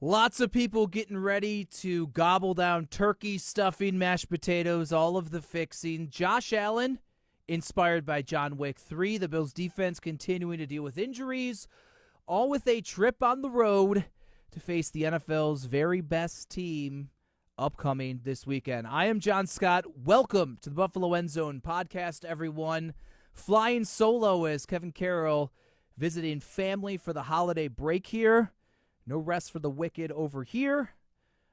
Lots of people getting ready to gobble down turkey, stuffing, mashed potatoes, all of the fixing. Josh Allen, inspired by John Wick 3. The Bills defense continuing to deal with injuries, all with a trip on the road to face the NFL's very best team upcoming this weekend. I am Jon Scott. Welcome to the Buffalo End Zone podcast, everyone. Flying solo as Kevin Carroll visiting family for the holiday break here. No rest for the wicked over here.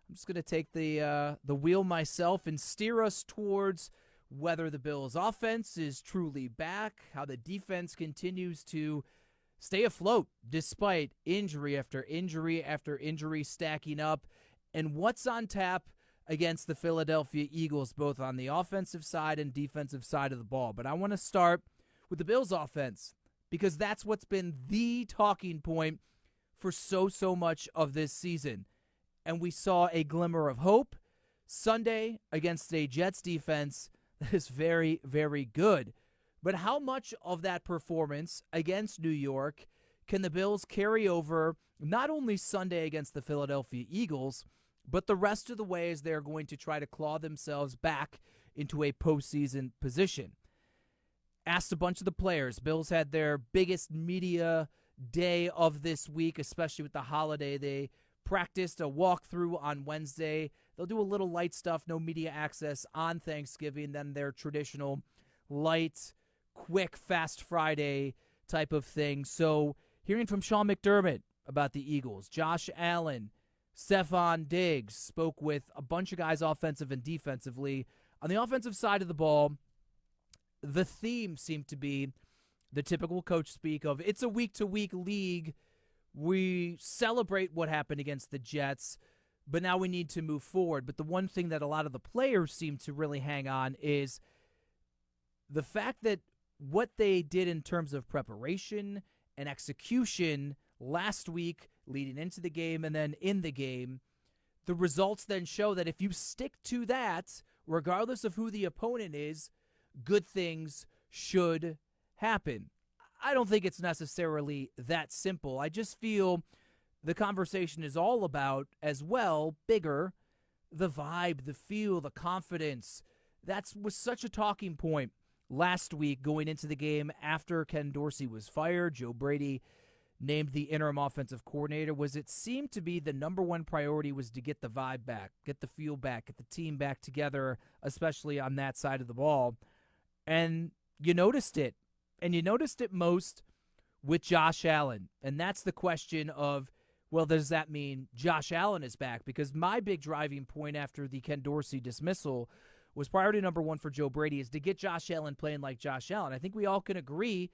I'm just going to take the wheel myself and steer us towards whether the Bills' offense is truly back, how the defense continues to stay afloat despite injury after injury after injury stacking up, and what's on tap against the Philadelphia Eagles, both on the offensive side and defensive side of the ball. But I want to start with the Bills' offense because that's what's been the talking point for so much of this season. And we saw a glimmer of hope Sunday against a Jets defense that is very, very good. But how much of that performance against New York can the Bills carry over not only Sunday against the Philadelphia Eagles, but the rest of the way as they're going to try to claw themselves back into a postseason position? Asked a bunch of the players. Bills had their biggest media day of this week, especially with the holiday. They practiced a walkthrough on Wednesday. They'll do a little light stuff, no media access on Thanksgiving, then their traditional light, quick, fast Friday type of thing. So hearing from Sean McDermott about the Eagles, Josh Allen, Stephon Diggs, spoke with a bunch of guys offensive and defensively. On the offensive side of the ball, the theme seemed to be the typical coach speak of, it's a week-to-week league. We celebrate what happened against the Jets, but now we need to move forward. But the one thing that a lot of the players seem to really hang on is the fact that what they did in terms of preparation and execution last week leading into the game and then in the game, the results then show that if you stick to that, regardless of who the opponent is, good things should happen. I don't think it's necessarily that simple. I just feel the conversation is all about, as well, bigger, the vibe, the feel, the confidence. That was such a talking point last week going into the game after Ken Dorsey was fired. Joe Brady named the interim offensive coordinator. It seemed to be the number one priority was to get the vibe back, get the feel back, get the team back together, especially on that side of the ball. And you noticed it. And you noticed it most with Josh Allen. And that's the question of, well, does that mean Josh Allen is back? Because my big driving point after the Ken Dorsey dismissal was priority number one for Joe Brady is to get Josh Allen playing like Josh Allen. I think we all can agree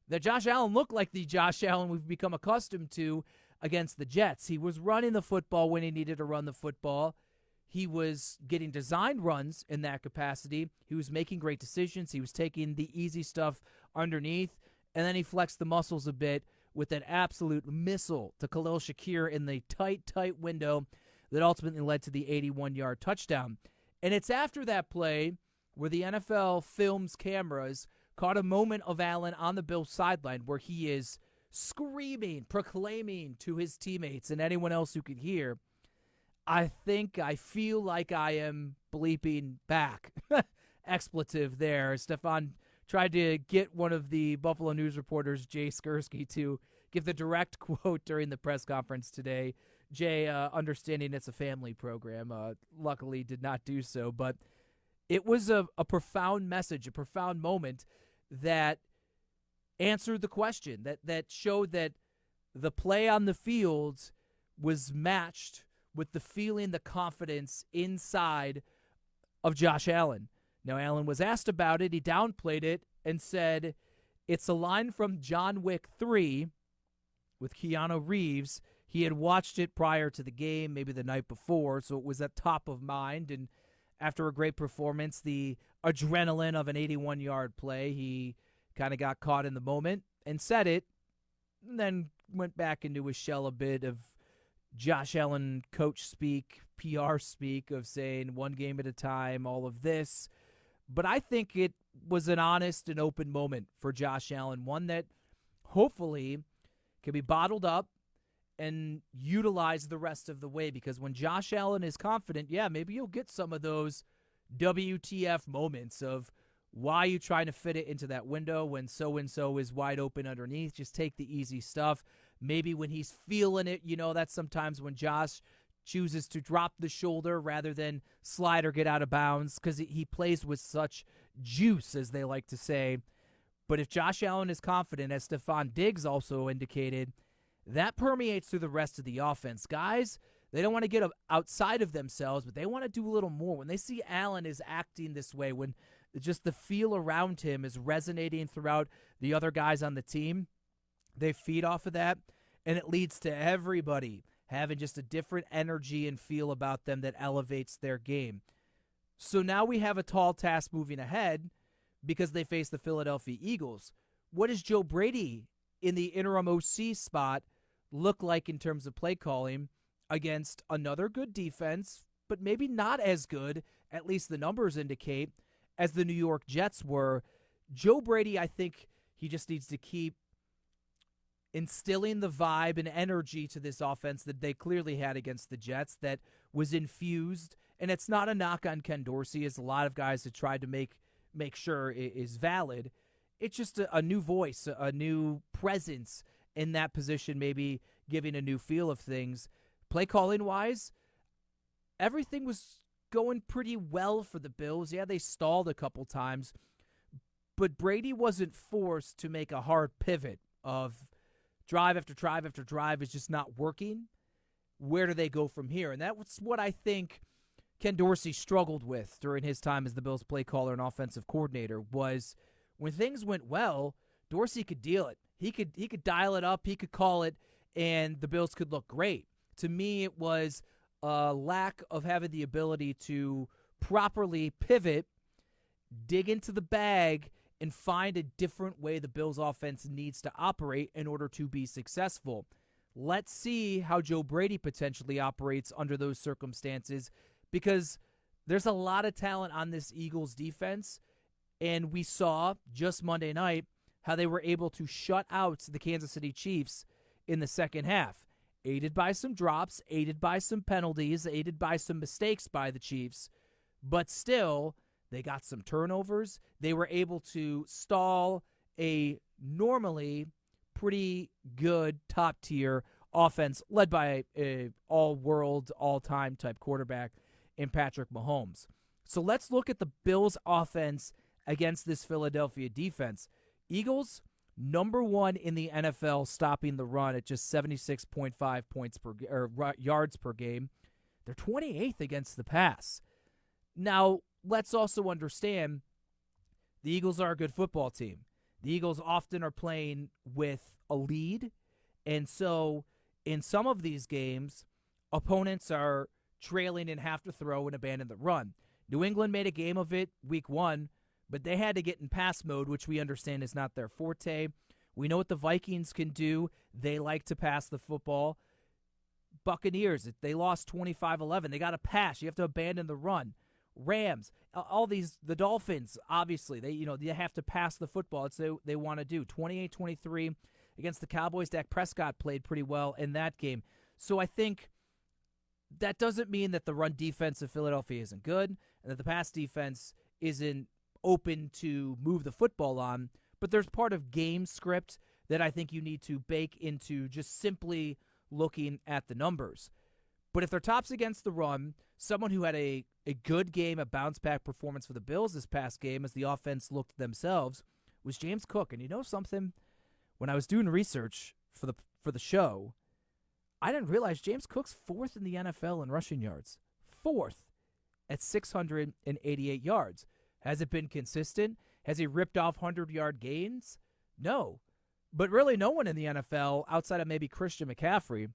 that Josh Allen looked like the Josh Allen we've become accustomed to against the Jets. He was running the football when he needed to run the football. He was getting designed runs in that capacity. He was making great decisions. He was taking the easy stuff underneath, and then he flexed the muscles a bit with that absolute missile to Khalil Shakir in the tight window that ultimately led to the 81-yard touchdown. And it's after that play where the NFL films cameras caught a moment of Allen on the Bills sideline where he is screaming, proclaiming to his teammates and anyone else who could hear, I feel like I am bleeping back. Expletive there. Stephon tried to get one of the Buffalo News reporters, Jay Skursky, to give the direct quote during the press conference today. Jay, understanding it's a family program, luckily did not do so. But it was a profound message, a profound moment that answered the question, that showed that the play on the field was matched with the feeling, the confidence inside of Josh Allen. Now, Allen was asked about it. He downplayed it and said, it's a line from John Wick 3 with Keanu Reeves. He had watched it prior to the game, maybe the night before, so it was at top of mind. And after a great performance, the adrenaline of an 81-yard play, he kind of got caught in the moment and said it, and then went back into his shell a bit of Josh Allen coach speak, PR speak of saying one game at a time, all of this. But I think it was an honest and open moment for Josh Allen, one that hopefully can be bottled up and utilize the rest of the way, because when Josh Allen is confident, yeah, maybe you'll get some of those WTF moments of why are you trying to fit it into that window when so-and-so is wide open underneath. Just take the easy stuff. Maybe when he's feeling it, that's sometimes when Josh chooses to drop the shoulder rather than slide or get out of bounds, because he plays with such juice, as they like to say. But if Josh Allen is confident, as Stephon Diggs also indicated, that permeates through the rest of the offense. Guys, they don't want to get outside of themselves, but they want to do a little more. When they see Allen is acting this way, when just the feel around him is resonating throughout the other guys on the team, they feed off of that, and it leads to everybody having just a different energy and feel about them that elevates their game. So now we have a tall task moving ahead because they face the Philadelphia Eagles. What does Joe Brady in the interim OC spot look like in terms of play calling against another good defense, but maybe not as good, at least the numbers indicate, as the New York Jets were? Joe Brady, I think he just needs to keep instilling the vibe and energy to this offense that they clearly had against the Jets, that was infused. And it's not a knock on Ken Dorsey, as a lot of guys have tried to make sure it is valid. It's just a new voice, a new presence in that position, maybe giving a new feel of things. Play calling wise, everything was going pretty well for the Bills. Yeah, they stalled a couple times, but Brady wasn't forced to make a hard pivot of drive after drive after drive is just not working. Where do they go from here? And that's what I think Ken Dorsey struggled with during his time as the Bills play caller and offensive coordinator, was when things went well, Dorsey could deal it. He could dial it up, he could call it, and the Bills could look great. To me, it was a lack of having the ability to properly pivot, dig into the bag, and find a different way the Bills offense needs to operate in order to be successful. Let's see how Joe Brady potentially operates under those circumstances, because there's a lot of talent on this Eagles defense, and we saw just Monday night how they were able to shut out the Kansas City Chiefs in the second half, aided by some drops, aided by some penalties, aided by some mistakes by the Chiefs, but still, they got some turnovers. They were able to stall a normally pretty good top-tier offense led by a all-world, all-time type quarterback in Patrick Mahomes. So let's look at the Bills' offense against this Philadelphia defense. Eagles, number one in the NFL stopping the run at just 76.5 yards per game. They're 28th against the pass. Now, let's also understand the Eagles are a good football team. The Eagles often are playing with a lead, and so in some of these games, opponents are trailing and have to throw and abandon the run. New England made a game of it week one, but they had to get in pass mode, which we understand is not their forte. We know what the Vikings can do. They like to pass the football. Buccaneers, they lost 25-11. They got to pass. You have to abandon the run. Rams, all these, the Dolphins, obviously, they have to pass the football. It's what they want to do. 28-23 against the Cowboys. Dak Prescott played pretty well in that game. So I think that doesn't mean that the run defense of Philadelphia isn't good and that the pass defense isn't open to move the football on, but there's part of game script that I think you need to bake into just simply looking at the numbers. But if they're tops against the run, someone who had a good game, a bounce-back performance for the Bills this past game as the offense looked themselves, was James Cook. And you know something? When I was doing research for the show, I didn't realize James Cook's fourth in the NFL in rushing yards. Fourth at 688 yards. Has it been consistent? Has he ripped off 100-yard gains? No. But really no one in the NFL, outside of maybe Christian McCaffrey,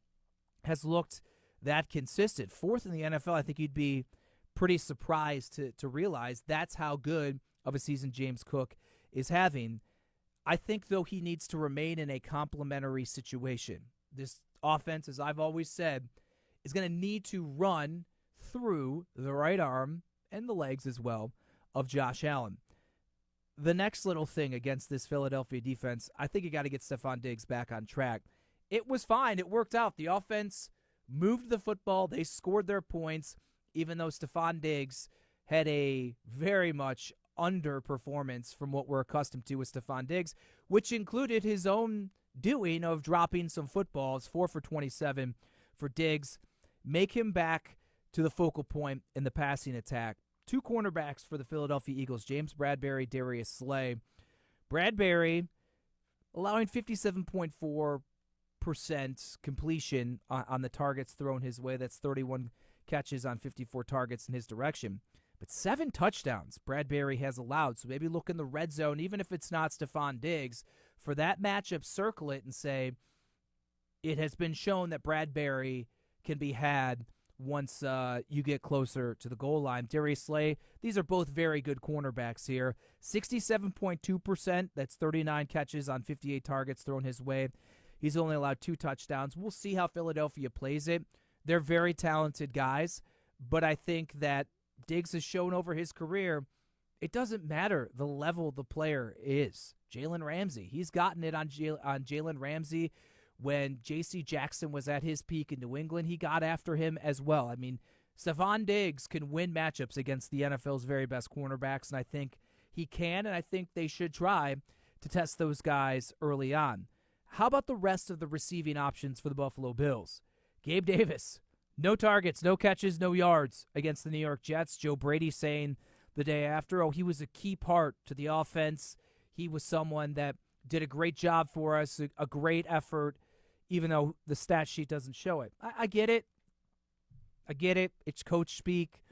has looked that consistent. Fourth in the NFL, I think you'd be pretty surprised to realize that's how good of a season James Cook is having. I think, though, he needs to remain in a complementary situation. This offense, as I've always said, is going to need to run through the right arm and the legs as well of Josh Allen. The next little thing against this Philadelphia defense, I think you got to get Stephon Diggs back on track. it was fine. It worked out. The offense moved the football. They scored their points, even though Stephon Diggs had a very much underperformance from what we're accustomed to with Stephon Diggs, which included his own doing of dropping some footballs, 4 for 27 for Diggs. Make him back to the focal point in the passing attack. Two cornerbacks for the Philadelphia Eagles, James Bradberry, Darius Slay. Bradberry allowing 57.4% completion on the targets thrown his way. That's 31 catches on 54 targets in his direction. But 7 touchdowns Bradberry has allowed. So maybe look in the red zone, even if it's not Stephon Diggs, for that matchup, circle it and say it has been shown that Bradberry can be had once you get closer to the goal line. Darius Slay, these are both very good cornerbacks here. 67.2%, that's 39 catches on 58 targets thrown his way. He's only allowed 2 touchdowns. We'll see how Philadelphia plays it. They're very talented guys, but I think that Diggs has shown over his career, it doesn't matter the level the player is. Jalen Ramsey, he's gotten it on Jalen Ramsey. When J.C. Jackson was at his peak in New England, he got after him as well. I mean, Stephon Diggs can win matchups against the NFL's very best cornerbacks, and I think he can, and I think they should try to test those guys early on. How about the rest of the receiving options for the Buffalo Bills? Gabe Davis, no targets, no catches, no yards against the New York Jets. Joe Brady saying the day after, he was a key part to the offense. He was someone that did a great job for us, a great effort, even though the stat sheet doesn't show it. I get it. It's coach speak.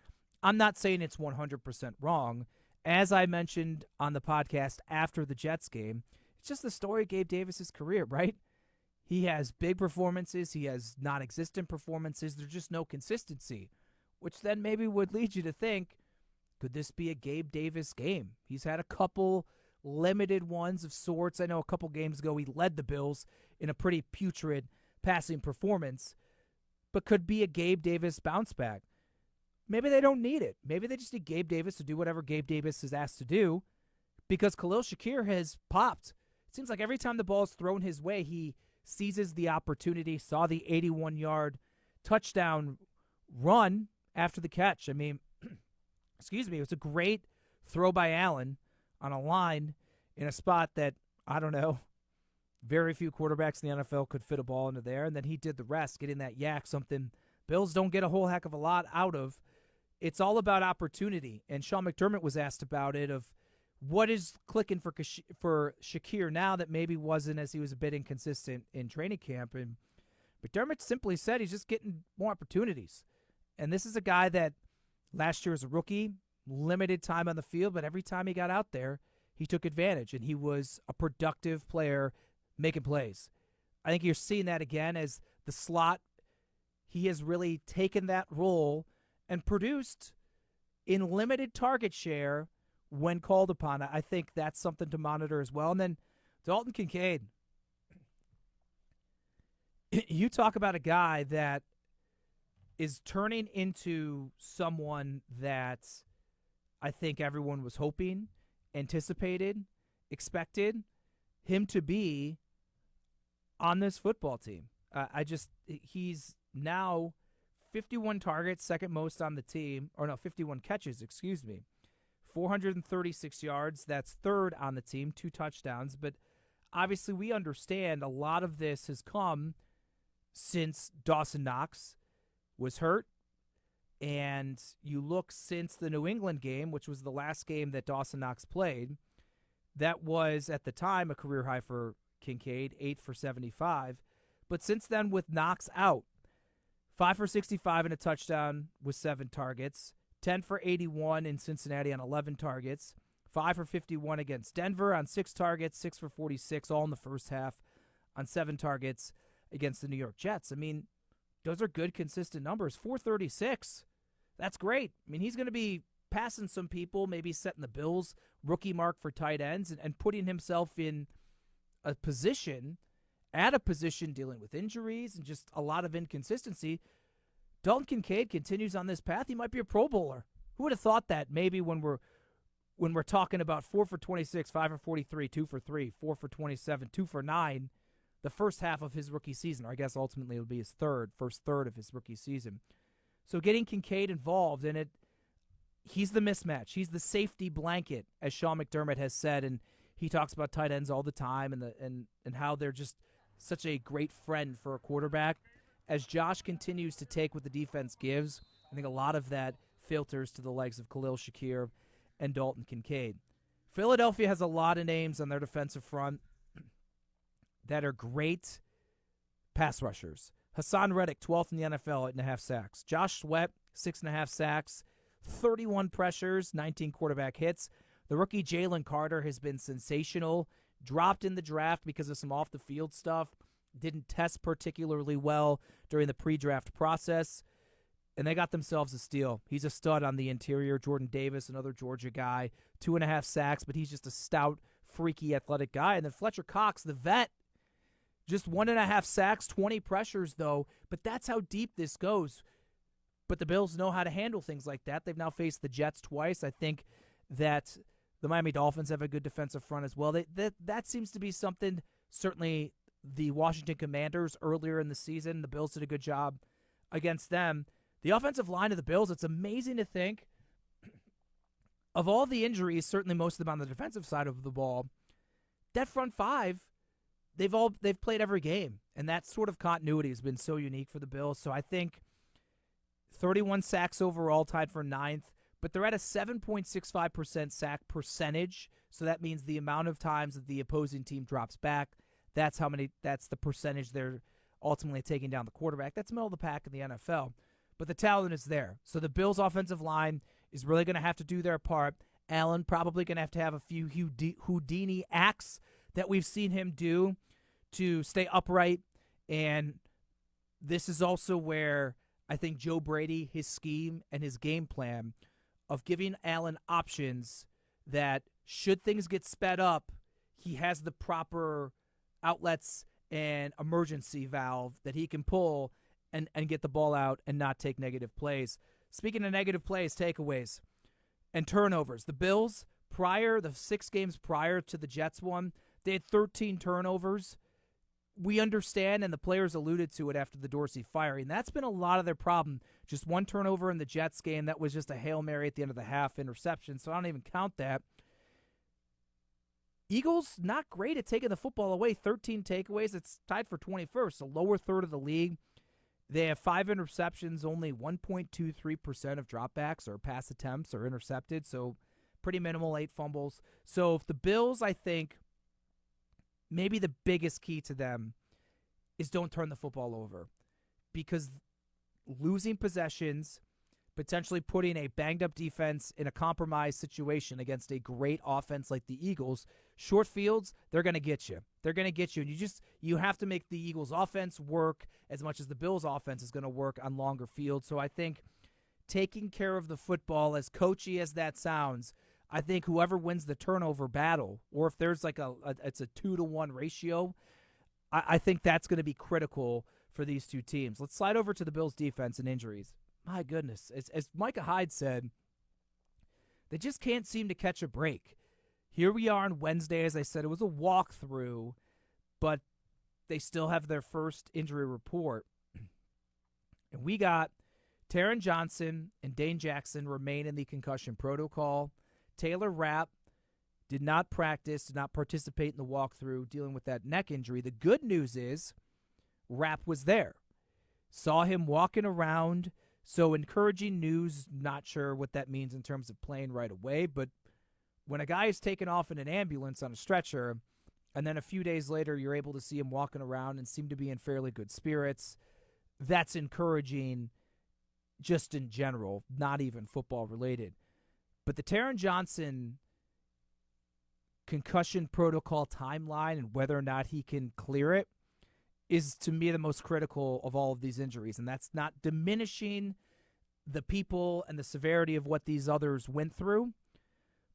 I'm not saying it's 100% wrong. As I mentioned on the podcast after the Jets game, it's just the story of Gabe Davis's career, right? He has big performances. He has non-existent performances. There's just no consistency, which then maybe would lead you to think, could this be a Gabe Davis game? He's had a couple limited ones of sorts. I know a couple games ago he led the Bills in a pretty putrid passing performance, but could be a Gabe Davis bounce back. Maybe they don't need it. Maybe they just need Gabe Davis to do whatever Gabe Davis is asked to do, because Khalil Shakir has popped. It seems like every time the ball is thrown his way, he seizes the opportunity, saw the 81-yard touchdown run after the catch. I mean, it was a great throw by Allen on a line in a spot that, I don't know, very few quarterbacks in the NFL could fit a ball into there, and then he did the rest, getting that yak, something Bills don't get a whole heck of a lot out of. It's all about opportunity, and Sean McDermott was asked about it, of what is clicking for Shakir now that maybe wasn't, as he was a bit inconsistent in training camp, and McDermott simply said he's just getting more opportunities. And this is a guy that last year as a rookie, limited time on the field, but every time he got out there, he took advantage, and he was a productive player making plays. I think you're seeing that again as the slot. He has really taken that role and produced in limited target share when called upon. I think that's something to monitor as well. And then Dalton Kincaid. You talk about a guy that is turning into someone that I think everyone was hoping, anticipated, expected him to be on this football team. He's now 51 targets, second most on the team, 51 catches, 436 yards. That's third on the team, 2 touchdowns. But obviously we understand a lot of this has come since Dawson Knox was hurt. And you look since the New England game, which was the last game that Dawson Knox played, that was at the time a career high for Kincaid, 8 for 75. But since then, with Knox out, 5 for 65 and a touchdown with 7 targets, 10 for 81 in Cincinnati on 11 targets, 5 for 51 against Denver on 6 targets, 6 for 46, all in the first half on 7 targets against the New York Jets. I mean, those are good, consistent numbers. 436. That's great. I mean, he's going to be passing some people, maybe setting the Bills' rookie mark for tight ends and putting himself in a position, dealing with injuries and just a lot of inconsistency. Dalton Kincaid continues on this path. He might be a Pro Bowler. Who would have thought that maybe when we're talking about 4 for 26, 5 for 43, 2 for 3, 4 for 27, 2 for 9, the first half of his rookie season, or I guess ultimately it'll be his first third of his rookie season. So getting Kincaid involved in it, he's the mismatch. He's the safety blanket, as Sean McDermott has said, and he talks about tight ends all the time and how they're just such a great friend for a quarterback. As Josh continues to take what the defense gives, I think a lot of that filters to the legs of Khalil Shakir and Dalton Kincaid. Philadelphia has a lot of names on their defensive front that are great pass rushers. Hassan Reddick, 12th in the NFL, 8.5 sacks. Josh Sweat, 6.5 sacks, 31 pressures, 19 quarterback hits. The rookie Jalen Carter has been sensational. Dropped in the draft because of some off-the-field stuff. Didn't test particularly well during the pre-draft process. And they got themselves a steal. He's a stud on the interior. Jordan Davis, another Georgia guy, 2.5 sacks, but he's just a stout, freaky, athletic guy. And then Fletcher Cox, the vet, just 1.5 sacks, 20 pressures, though. But that's how deep this goes. But the Bills know how to handle things like that. They've now faced the Jets twice. I think that the Miami Dolphins have a good defensive front as well. That seems to be something, certainly the Washington Commanders earlier in the season, the Bills did a good job against them. The offensive line of the Bills, it's amazing to think of all the injuries, certainly most of them on the defensive side of the ball, that front five, they've played every game. And that sort of continuity has been so unique for the Bills. So I think 31 sacks overall, tied for 9th, but they're at a 7.65% sack percentage. So that means the amount of times that the opposing team drops back, that's the percentage they're ultimately taking down the quarterback. That's middle of the pack in the NFL. But the talent is there. So the Bills' offensive line is really going to have to do their part. Allen probably going to have a few Houdini acts that we've seen him do to stay upright. And this is also where I think Joe Brady, his scheme and his game plan of giving Allen options that should things get sped up, he has the proper outlets and emergency valve that he can pull and get the ball out and not take negative plays. Speaking of negative plays, takeaways, and turnovers. The Bills, the 6 games prior to the Jets one, they had 13 turnovers. We understand, and the players alluded to it after the Dorsey firing. That's been a lot of their problem. Just 1 turnover in the Jets game. That was just a Hail Mary at the end of the half interception, so I don't even count that. Eagles, not great at taking the football away. 13 takeaways. It's tied for 21st, a lower third of the league. They have 5 interceptions. Only 1.23% of dropbacks or pass attempts are intercepted, so pretty minimal, 8 fumbles. So if the Bills, I think, maybe the biggest key to them is don't turn the football over, because losing possessions, potentially putting a banged-up defense in a compromised situation against a great offense like the Eagles, short fields, they're going to get you. They're going to get you. And you have to make the Eagles' offense work as much as the Bills' offense is going to work on longer fields. So I think taking care of the football, as coachy as that sounds, I think whoever wins the turnover battle, or if there's it's a 2-to-1 ratio, I think that's going to be critical for these two teams. Let's slide over to the Bills' defense and injuries. My goodness, as Micah Hyde said, they just can't seem to catch a break. Here we are on Wednesday. As I said, it was a walkthrough, but they still have their first injury report. And we got Taron Johnson and Dane Jackson remain in the concussion protocol. Taylor Rapp did not practice, did not participate in the walkthrough, dealing with that neck injury. The good news is Rapp was there. Saw him walking around. So encouraging news, not sure what that means in terms of playing right away, but when a guy is taken off in an ambulance on a stretcher, and then a few days later you're able to see him walking around and seem to be in fairly good spirits, that's encouraging just in general, not even football related. But the Taron Johnson concussion protocol timeline and whether or not he can clear it is, to me, the most critical of all of these injuries. And that's not diminishing the people and the severity of what these others went through.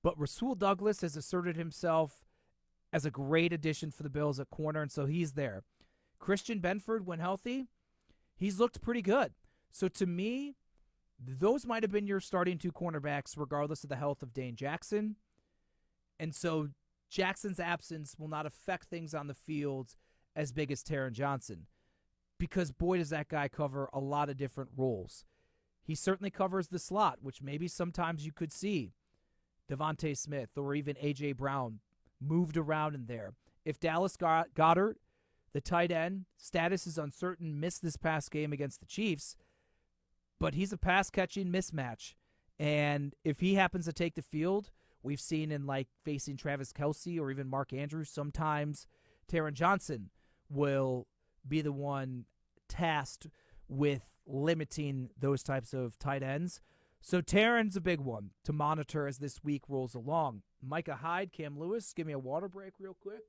But Rasul Douglas has asserted himself as a great addition for the Bills at corner, and so he's there. Christian Benford, when healthy, he's looked pretty good. So to me, those might have been your starting 2 cornerbacks regardless of the health of Dane Jackson. And so Jackson's absence will not affect things on the field as big as Taron Johnson, because boy does that guy cover a lot of different roles. He certainly covers the slot, which maybe sometimes you could see Devontae Smith or even A.J. Brown moved around in there. If Dallas Goedert, the tight end, status is uncertain, missed this past game against the Chiefs, but he's a pass-catching mismatch. And if he happens to take the field, we've seen in like facing Travis Kelce or even Mark Andrews, sometimes Taron Johnson will be the one tasked with limiting those types of tight ends. So Taron's a big one to monitor as this week rolls along. Micah Hyde, Cam Lewis, give me a water break real quick.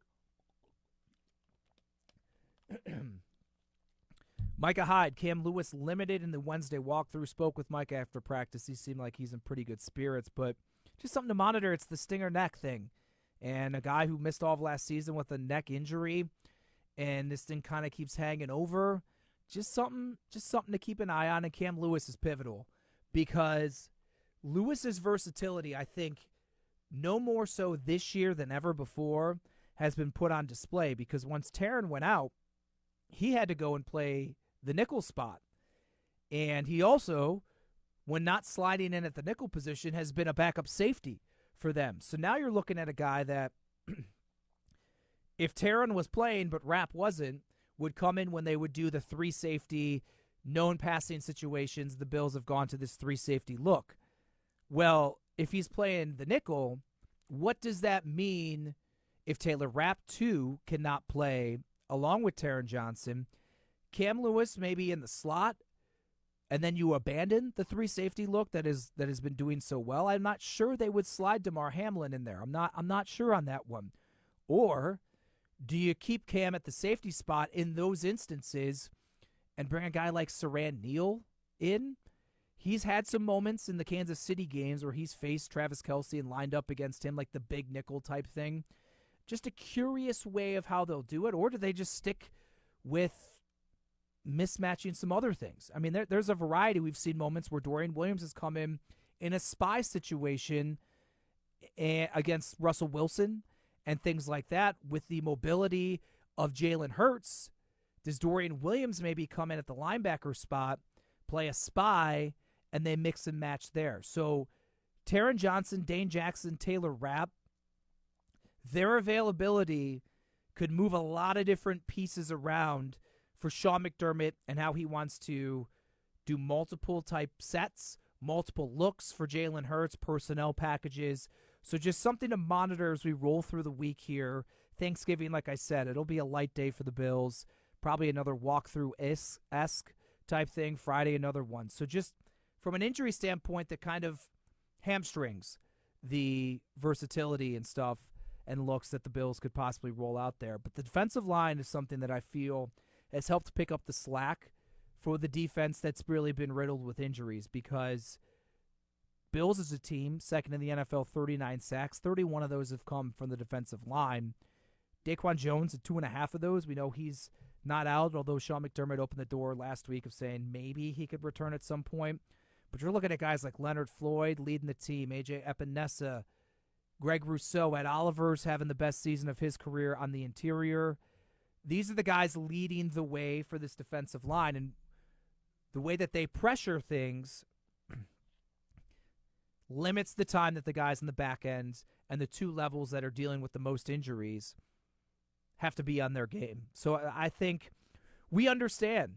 Micah Hyde, Cam Lewis limited in the Wednesday walkthrough. Spoke with Micah after practice. He seemed like he's in pretty good spirits, but just something to monitor. It's the stinger neck thing. And a guy who missed all of last season with a neck injury, and this thing kind of keeps hanging over. Just something to keep an eye on, and Cam Lewis is pivotal because Lewis's versatility, I think, no more so this year than ever before, has been put on display because once Taron went out, he had to go and play the nickel spot. And he also, when not sliding in at the nickel position, has been a backup safety for them. So now you're looking at a guy that, if Taron was playing but Rapp wasn't, would come in when they would do the three safety, known passing situations. The Bills have gone to this three safety look. Well, if he's playing the nickel, what does that mean if Taylor Rapp, too, cannot play along with Taron Johnson? Cam Lewis maybe in the slot, and then you abandon the three safety look that has been doing so well. I'm not sure they would slide DeMar Hamlin in there. I'm not sure on that one. Or do you keep Cam at the safety spot in those instances and bring a guy like Saran Neal in? He's had some moments in the Kansas City games where he's faced Travis Kelce and lined up against him like the big nickel type thing. Just a curious way of how they'll do it. Or do they just stick with mismatching some other things? I mean, there's a variety. We've seen moments where Dorian Williams has come in a spy situation against Russell Wilson and things like that. With the mobility of Jalen Hurts, does Dorian Williams maybe come in at the linebacker spot, play a spy, and they mix and match there? So Taron Johnson, Dane Jackson, Taylor Rapp, their availability could move a lot of different pieces around for Sean McDermott and how he wants to do multiple type sets, multiple looks for Jalen Hurts, personnel packages. So just something to monitor as we roll through the week here. Thanksgiving, like I said, it'll be a light day for the Bills. Probably another walkthrough-esque type thing. Friday, another one. So just from an injury standpoint, that kind of hamstrings the versatility and stuff and looks that the Bills could possibly roll out there. But the defensive line is something that I feel has helped pick up the slack for the defense that's really been riddled with injuries, because Bills as a team, second in the NFL, 39 sacks. 31 of those have come from the defensive line. Daquan Jones, 2.5 of those. We know he's not out, although Sean McDermott opened the door last week of saying maybe he could return at some point. But you're looking at guys like Leonard Floyd leading the team, A.J. Epinesa, Greg Rousseau, Ed Oliver's having the best season of his career on the interior. These are the guys leading the way for this defensive line, and the way that they pressure things limits the time that the guys in the back end and the two levels that are dealing with the most injuries have to be on their game. So I think we understand,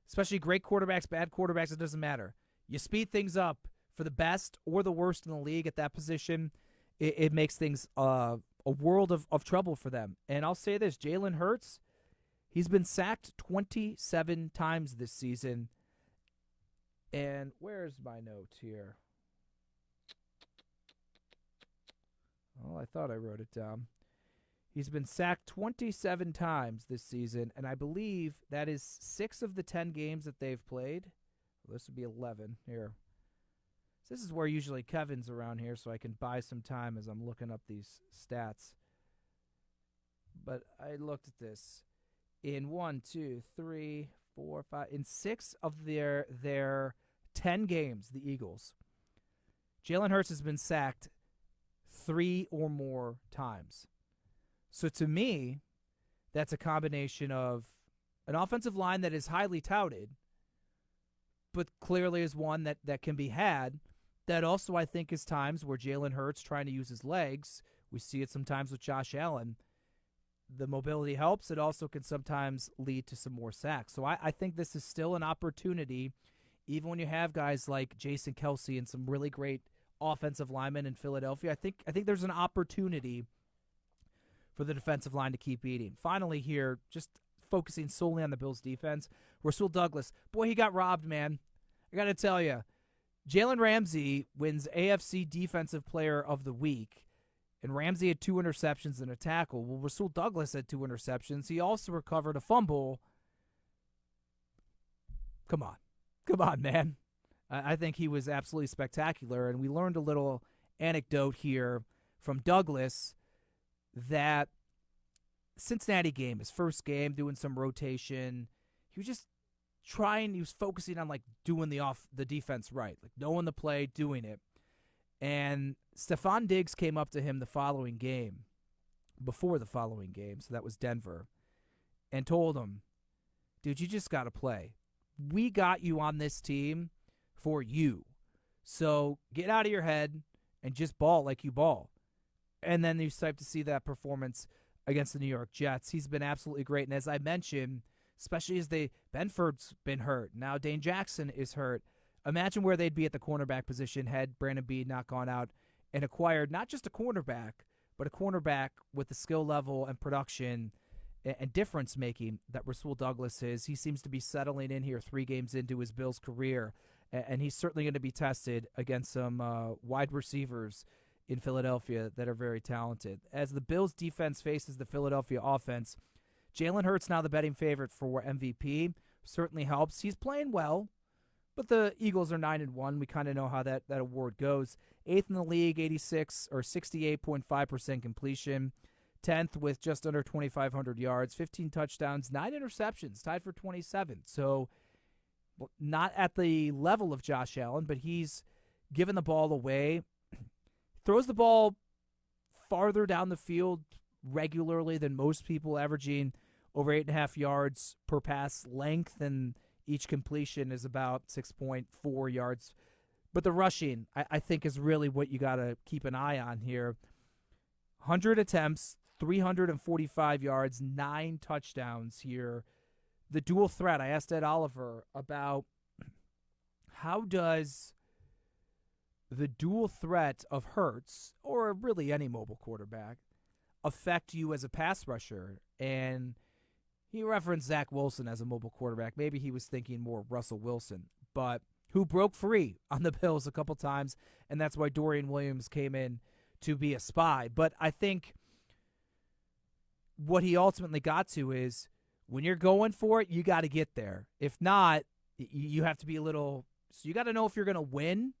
especially great quarterbacks, bad quarterbacks, it doesn't matter. You speed things up for the best or the worst in the league at that position. It makes things a world of trouble for them. And I'll say this, Jalen Hurts, he's been sacked 27 times this season. And where's my note here? Oh, I thought I wrote it down. He's been sacked 27 times this season, and I believe that is 6 of the 10 games that they've played. Well, this would be 11 here. This is where usually Kevin's around here, so I can buy some time as I'm looking up these stats. But I looked at this. In 1, 2, 3, 4, 5, in 6 of their 10 games, the Eagles, Jalen Hurts has been sacked 3 or more times. So to me, that's a combination of an offensive line that is highly touted, but clearly is one that can be had. That also, I think, is times where Jalen Hurts trying to use his legs. We see it sometimes with Josh Allen. The mobility helps. It also can sometimes lead to some more sacks. So I think this is still an opportunity, even when you have guys like Jason Kelsey and some really great offensive linemen in Philadelphia. I think there's an opportunity for the defensive line to keep eating. Finally here, just focusing solely on the Bills' defense, Rasul Douglas. Boy, he got robbed, man. I got to tell you, Jalen Ramsey wins AFC Defensive Player of the Week, and Ramsey had 2 interceptions and a tackle. Well, Rasul Douglas had 2 interceptions. He also recovered a fumble. Come on, man. I think he was absolutely spectacular, and we learned a little anecdote here from Douglas that Cincinnati game, his first game, doing some rotation, he was just he was focusing on like doing the defense right, like knowing the play, doing it. And Stephon Diggs came up to him before the following game, so that was Denver, and told him, dude, you just got to play. We got you on this team for you. So get out of your head and just ball like you ball. And then you start to see that performance against the New York Jets. He's been absolutely great. And as I mentioned, especially as Benford's been hurt. Now Dane Jackson is hurt. Imagine where they'd be at the cornerback position had Brandon Beane not gone out and acquired not just a cornerback, but a cornerback with the skill level and production and difference-making that Rasul Douglas is. He seems to be settling in here 3 games into his Bills career, and he's certainly going to be tested against some wide receivers in Philadelphia that are very talented. As the Bills' defense faces the Philadelphia offense, Jalen Hurts now the betting favorite for MVP. Certainly helps. He's playing well, but the Eagles are 9-1. We kind of know how that award goes. 8th in the league, 68.5% completion. 10th with just under 2,500 yards, 15 touchdowns, 9 interceptions, tied for 27. So not at the level of Josh Allen, but he's given the ball away. Throws the ball farther down the field regularly than most people, averaging over 8.5 yards per pass length, and each completion is about 6.4 yards. But the rushing, I think, is really what you got to keep an eye on here. 100 attempts, 345 yards, 9 touchdowns here. The dual threat, I asked Ed Oliver about how does the dual threat of Hurts, or really any mobile quarterback, affect you as a pass rusher? And he referenced Zach Wilson as a mobile quarterback. Maybe he was thinking more Russell Wilson, but who broke free on the Bills a couple times, and that's why Dorian Williams came in to be a spy. But I think what he ultimately got to is when you're going for it, you got to get there. If not, you have to be a little – so you got to know if you're going to win.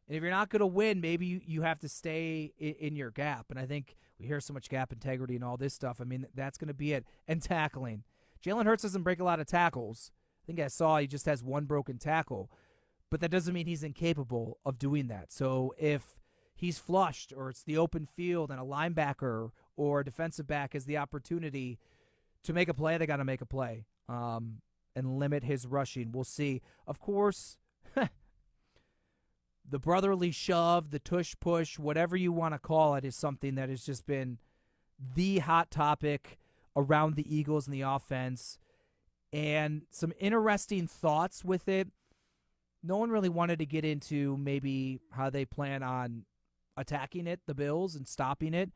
And if you're not going to win, maybe you have to stay in your gap. And I think we hear so much gap integrity and all this stuff. I mean, that's going to be it. And tackling. Jalen Hurts doesn't break a lot of tackles. I think I saw he just has 1 broken tackle. But that doesn't mean he's incapable of doing that. So if he's flushed or it's the open field and a linebacker or a defensive back has the opportunity to make a play, they got to make a play and limit his rushing. We'll see. Of course, the brotherly shove, the tush push, whatever you want to call it, is something that has just been the hot topic around the Eagles and the offense. And some interesting thoughts with it. No one really wanted to get into maybe how they plan on attacking it, the Bills, and stopping it.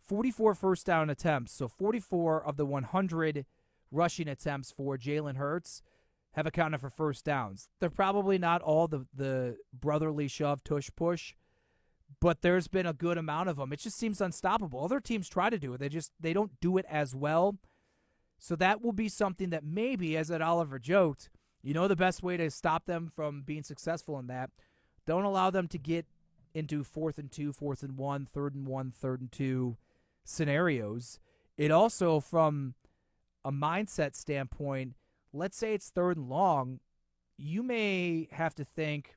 44 first down attempts, so 44 of the 100 rushing attempts for Jalen Hurts have accounted for first downs. They're probably not all the brotherly shove, tush push, but there's been a good amount of them. It just seems unstoppable. Other teams try to do it. They don't do it as well. So that will be something that maybe, as Ed Oliver joked, the best way to stop them from being successful in that, don't allow them to get into 4th and 2, 4th and 1, 3rd and 1, 3rd and 2 scenarios. It also, from a mindset standpoint, let's say it's 3rd and long, you may have to think,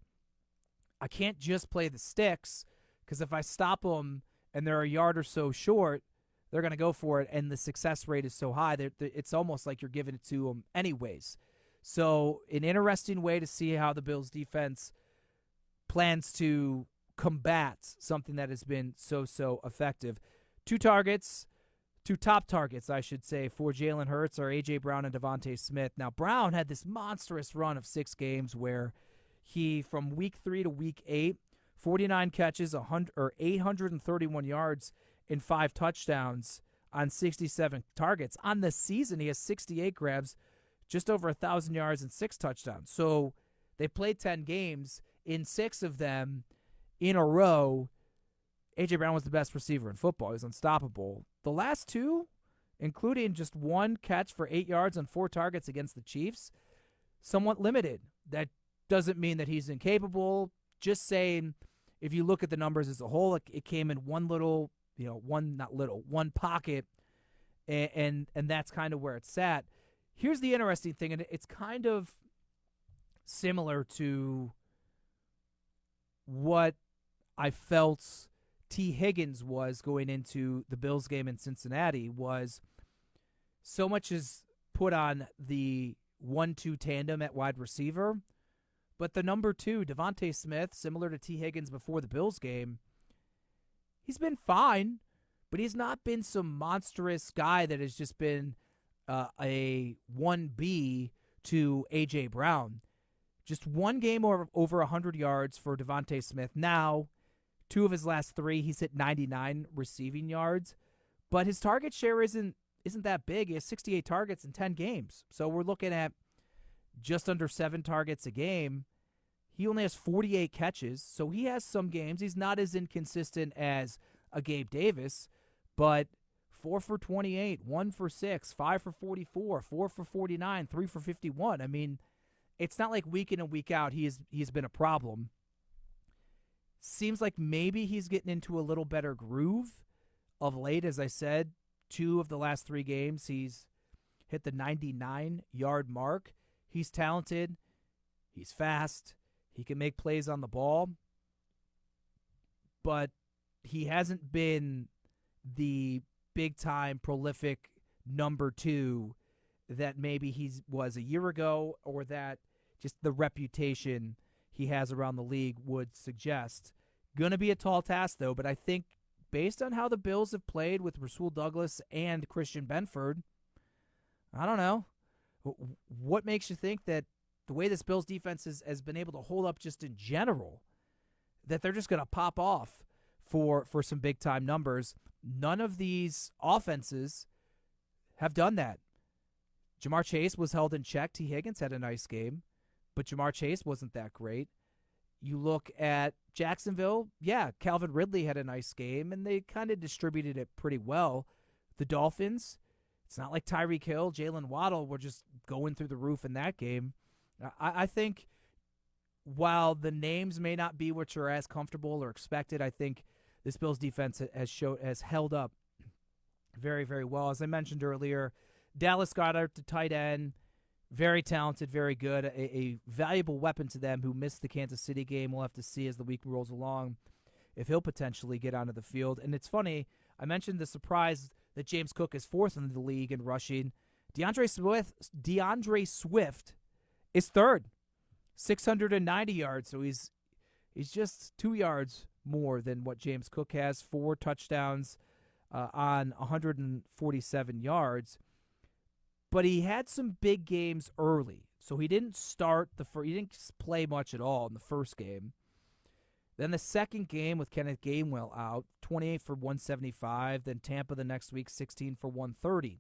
I can't just play the sticks, because if I stop them and they're a yard or so short, they're going to go for it, and the success rate is so high that it's almost like you're giving it to them anyways. So an interesting way to see how the Bills defense plans to combat something that has been so effective. Two top targets, I should say, for Jalen Hurts are A.J. Brown and Devontae Smith. Now, Brown had this monstrous run of 6 games where he, from week 3 to week 8, 49 catches, 831 yards, and 5 touchdowns on 67 targets. On the season, he has 68 grabs, just over 1,000 yards, and 6 touchdowns. So they played 10 games. In 6 of them in a row, A.J. Brown was the best receiver in football. He was unstoppable. The last 2, including just 1 catch for 8 yards on 4 targets against the Chiefs, somewhat limited. That doesn't mean that he's incapable. Just saying, if you look at the numbers as a whole, it came in one pocket, and that's kind of where it's sat. Here's the interesting thing, and it's kind of similar to what I felt T. Higgins was going into the Bills game in Cincinnati. Was so much is put on the 1-2 tandem at wide receiver, but the number 2, Devontae Smith, similar to T. Higgins before the Bills game, he's been fine, but he's not been some monstrous guy that has just been a 1B to A.J. Brown. Just 1 game over 100 yards for Devontae Smith. Now, 2 of his last 3, he's hit 99 receiving yards, but his target share isn't that big. He has 68 targets in 10 games. So we're looking at just under 7 targets a game. He only has 48 catches, so he has some games. He's not as inconsistent as a Gabe Davis, but 4 for 28, 1 for 6, 5 for 44, 4 for 49, 3 for 51. I mean, it's not like week in and week out he's been a problem. Seems like maybe he's getting into a little better groove of late. As I said, 2 of the last 3 games, he's hit the 99-yard mark. He's talented. He's fast. He can make plays on the ball. But he hasn't been the big-time, prolific number 2 that maybe he was a year ago, or that just the reputation he has around the league would suggest. Going to be a tall task, though, but I think based on how the Bills have played with Rasul Douglas and Christian Benford, I don't know. What makes you think that the way this Bills defense has been able to hold up just in general, that they're just going to pop off for some big-time numbers? None of these offenses have done that. Jamar Chase was held in check. T. Higgins had a nice game, but Jamar Chase wasn't that great. You look at Jacksonville, yeah, Calvin Ridley had a nice game, and they kind of distributed it pretty well. The Dolphins, it's not like Tyreek Hill, Jalen Waddle were just going through the roof in that game. I think while the names may not be what you're as comfortable or expected, I think this Bills defense has held up very, very well. As I mentioned earlier, Dallas Goedert, the tight end, very talented, very good, a valuable weapon to them, who missed the Kansas City game. We'll have to see as the week rolls along if he'll potentially get onto the field. And it's funny, I mentioned the surprise that James Cook is 4th in the league in rushing. DeAndre Swift is 3rd, 690 yards. So he's just 2 yards more than what James Cook has. 4 touchdowns on 147 yards. But he had some big games early, so he didn't he didn't play much at all in the first game. Then the second game with Kenneth Gainwell out, 28 for 175. Then Tampa the next week, 16 for 130.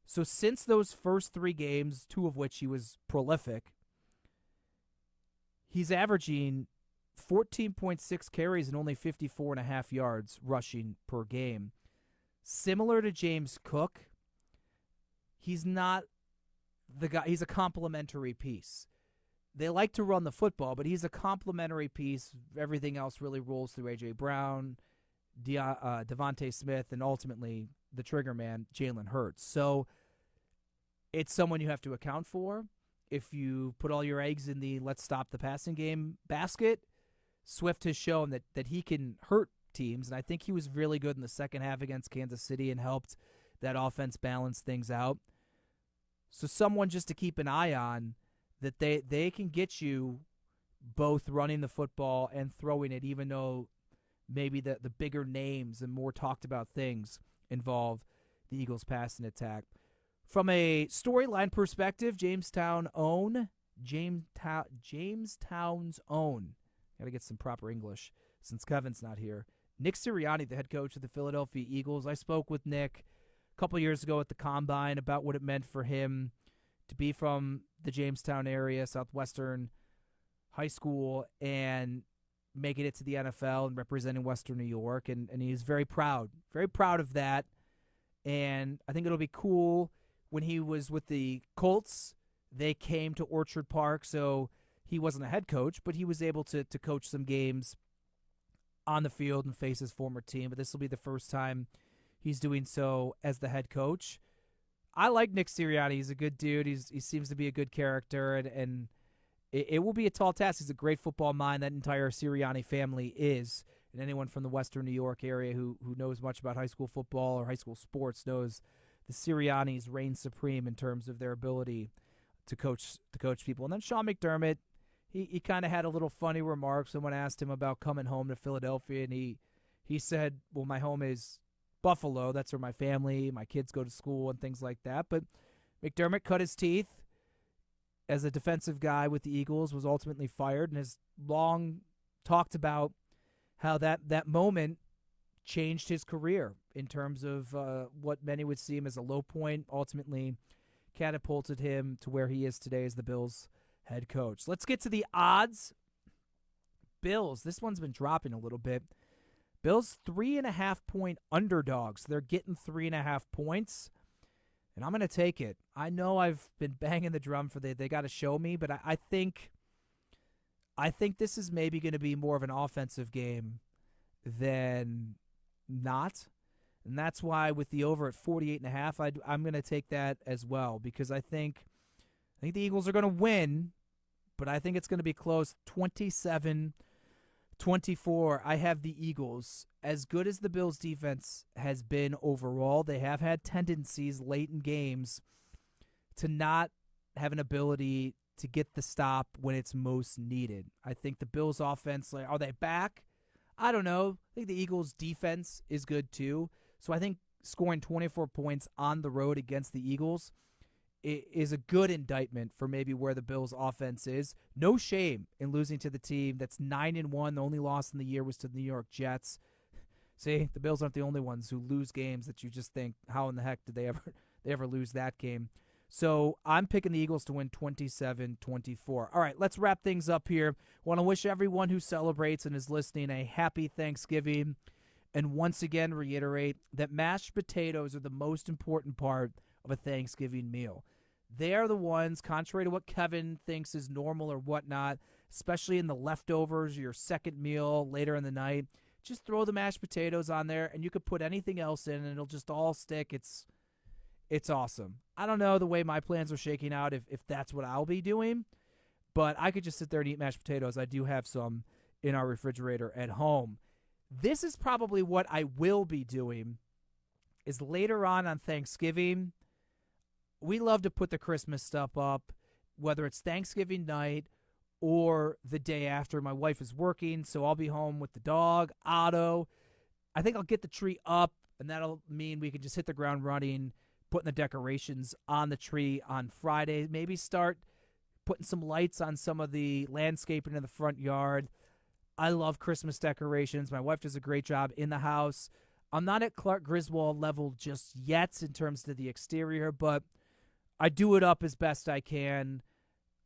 So since those first 3 games, 2 of which he was prolific, he's averaging 14.6 carries and only 54.5 yards rushing per game. Similar to James Cook, he's not the guy. He's a complementary piece. They like to run the football, but he's a complementary piece. Everything else really rolls through A.J. Brown, Devontae Smith, and ultimately the trigger man, Jalen Hurts. So it's someone you have to account for. If you put all your eggs in the let's stop the passing game basket, Swift has shown that he can hurt teams, and I think he was really good in the second half against Kansas City and helped that offense balance things out. So someone just to keep an eye on, that they can get you both running the football and throwing it, even though maybe the bigger names and more talked about things involve the Eagles' passing attack. From a storyline perspective, Jamestown's own. Got to get some proper English since Kevin's not here. Nick Sirianni, the head coach of the Philadelphia Eagles. I spoke with Nick a couple years ago at the Combine about what it meant for him to be from the Jamestown area, Southwestern High School, and making it to the NFL and representing Western New York. And he's very proud of that. And I think it'll be cool. When he was with the Colts, they came to Orchard Park, so he wasn't a head coach, but he was able to coach some games on the field and face his former team. But this will be the first time he's doing so as the head coach. I like Nick Sirianni. He's a good dude. He seems to be a good character, and it will be a tall task. He's a great football mind. That entire Sirianni family is. And anyone from the Western New York area who knows much about high school football or high school sports knows the Siriannis reign supreme in terms of their ability to coach people. And then Sean McDermott, he kind of had a little funny remark. Someone asked him about coming home to Philadelphia, and he said, well, my home is Buffalo. That's where my family, my kids go to school and things like that. But McDermott cut his teeth as a defensive guy with the Eagles, was ultimately fired, and has long talked about how that moment changed his career in terms of what many would see him as a low point, ultimately catapulted him to where he is today as the Bills head coach. Let's get to the odds. Bills, this one's been dropping a little bit. Bills 3.5-point underdogs. They're getting 3.5 points, and I'm going to take it. I know I've been banging the drum for they got to show me, but I think this is maybe going to be more of an offensive game than not. And that's why with the over at 48.5, I'm going to take that as well, because I think the Eagles are going to win, but I think it's going to be close, 27-24. I have the Eagles. As good as the Bills' defense has been overall, they have had tendencies late in games to not have an ability to get the stop when it's most needed. I think the Bills' offense, are they back? I don't know. I think the Eagles' defense is good too. So I think scoring 24 points on the road against the Eagles is a good indictment for maybe where the Bills' offense is. No shame in losing to the team that's 9-1. The only loss in the year was to the New York Jets. See, the Bills aren't the only ones who lose games that you just think, how in the heck did they ever lose that game? So I'm picking the Eagles to win 27-24. All right, let's wrap things up here. Want to wish everyone who celebrates and is listening a happy Thanksgiving. And once again, reiterate that mashed potatoes are the most important part of a Thanksgiving meal. They are the ones, contrary to what Kevin thinks is normal or whatnot, especially in the leftovers, your second meal later in the night. Just throw the mashed potatoes on there, and you could put anything else in, and it'll just all stick. It's awesome. I don't know the way my plans are shaking out if that's what I'll be doing, but I could just sit there and eat mashed potatoes. I do have some in our refrigerator at home. This is probably what I will be doing is later on Thanksgiving. We love to put the Christmas stuff up, whether it's Thanksgiving night or the day after. My wife is working, so I'll be home with the dog, Otto. I think I'll get the tree up, and that'll mean we can just hit the ground running, putting the decorations on the tree on Friday. Maybe start putting some lights on some of the landscaping in the front yard. I love Christmas decorations. My wife does a great job in the house. I'm not at Clark Griswold level just yet in terms of the exterior, but I do it up as best I can.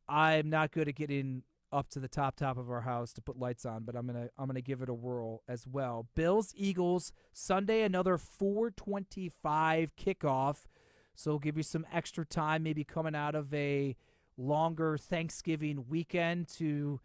I'm not good at getting up to the top of our house to put lights on, but I'm gonna give it a whirl as well. Bills, Eagles, Sunday, another 4:25 kickoff. So it'll give you some extra time, maybe coming out of a longer Thanksgiving weekend to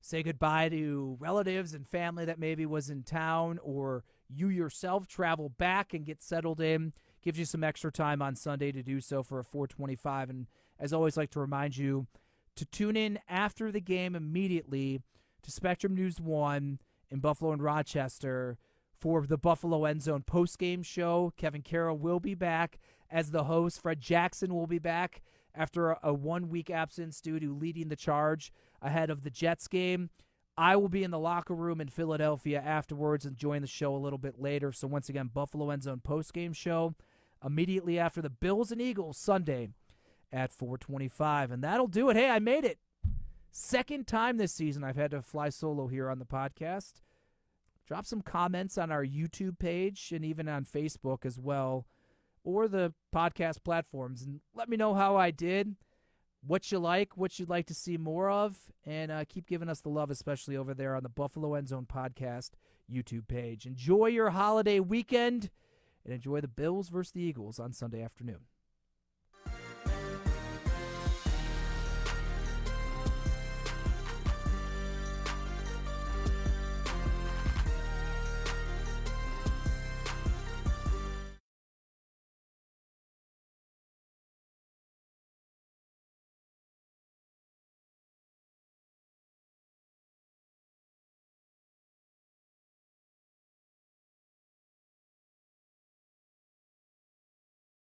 say goodbye to relatives and family that maybe was in town, or you yourself travel back and get settled in. Gives you some extra time on Sunday to do so for a 4:25. And as always, like to remind you to tune in after the game immediately to Spectrum News 1 in Buffalo and Rochester for the Buffalo End Zone postgame show. Kevin Carroll will be back as the host. Fred Jackson will be back after a 1-week absence due to leading the charge ahead of the Jets game. I will be in the locker room in Philadelphia afterwards and join the show a little bit later. So once again, Buffalo End Zone postgame show immediately after the Bills and Eagles Sunday at 4:25. And that'll do it. Hey, I made it. Second time this season I've had to fly solo here on the podcast. Drop some comments on our YouTube page and even on Facebook as well, or the podcast platforms, and let me know how I did, what you like, what you'd like to see more of, and keep giving us the love, especially over there on the Buffalo End Zone Podcast YouTube page. Enjoy your holiday weekend, and enjoy the Bills versus the Eagles on Sunday afternoon.